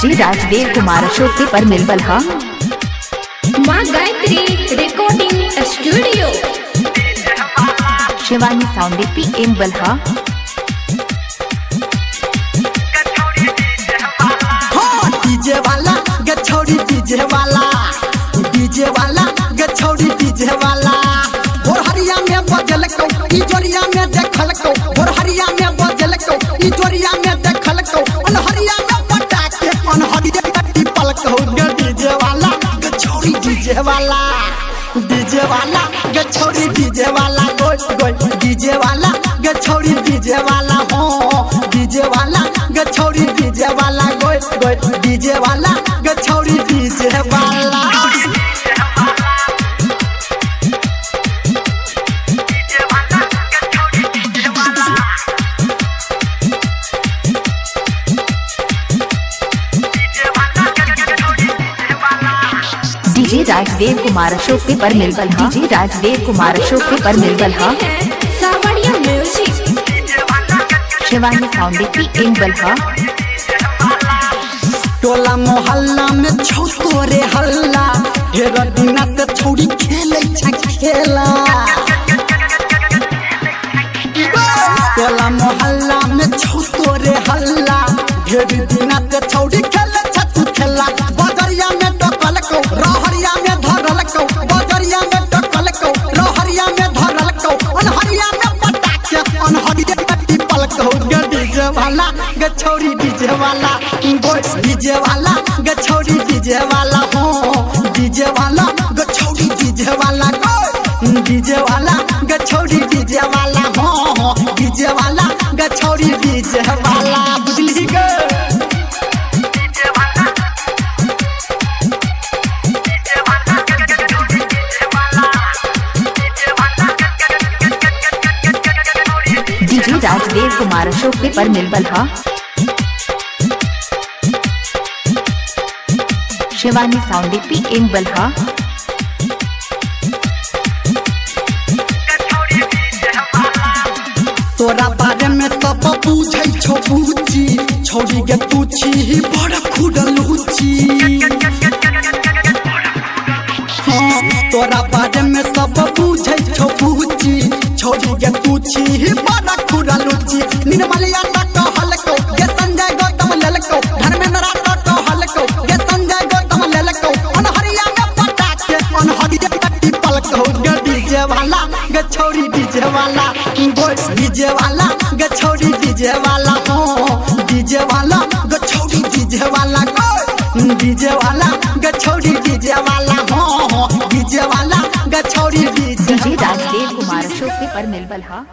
DJ Rajdev Kumar Ashok पर मिलबल हा Maa Gayatri recording studio Shivani sound P M बलहा डीजे वाला गछौड़ी डीजे वाला गछौड़ी डीजे वाला भोरहरिया में बजल को इजोरिया में देखल को भोरहरिया में बजल को इजोरिया में देखल को अनहरिया में पटा के अनहरिया कट्टी पल को डीजे वाला गछौड़ी डीजे वाला गछौड़ी डीजे वाला गोल गोल डीजे वाला गछौड़ी डीजे वाला हो डीजे वाला गछौड़ी डीजे वाला गोल गोल डीजे वाला गछौड़ी डीजे वाला डीजे राजदेव कुमार अशोक पर मिलबल हा डीजे राजदेव कुमार अशोक पर मिलबल हा सावरिया music Shivani sound P M बलहा टोला मोहल्ला में छौ तोरे हल्ला हेर दिना से छोड़ी खेले खेला टोला मोहल्ला में छौ तोरे हल्ला ढेर दिना से छोड़ी खेले छतु खेला बजरिया में टकल को रहरिया में धरल को बजरिया में टकल को रहरिया में धरल को अनहरिया में पटा के अनहरिया कट्टी पल को डीजे वाला गछौड़ी डीजे वाला डीजे वाला गछौड़ी डीजे वाला हो डीजे वाला गछौड़ी डीजे वाला डीजे वाला गछौड़ी डीजे वाला हो डीजे वाला गछौड़ी डीजे वाला बुझली गे डीजे राजदेव कुमार अशोक पर मिलबल हा शिवानी साउंड पी एम बलहा तोरा बारे में सब पूछै छौ पूछी छोड़ी के पूछी ही बड़ खुडलूची हाँ तोरा बारे में सब पूछै छौ पूछी छोड़ी के पूछी ही बड़ खुडलूची निर्मलिया तक कहल को के संजय गौतम लेल को धर्मेंद्र तक कहल को के संजय गौतम लेल को अनहरिया में पटा के अनहरिया कट्टी पल को डीजे वाला गछौड़ी डीजे वाला डीजे वाला गछौड़ी डीजे वाला हो डीजे वाला गछौड़ी डीजे वाला डीजे वाला गछौड़ी डीजे वाला हो डीजे वाला गछौड़ी डीजे डीजे राजदेव कुमार अशोक पर मिलबल हा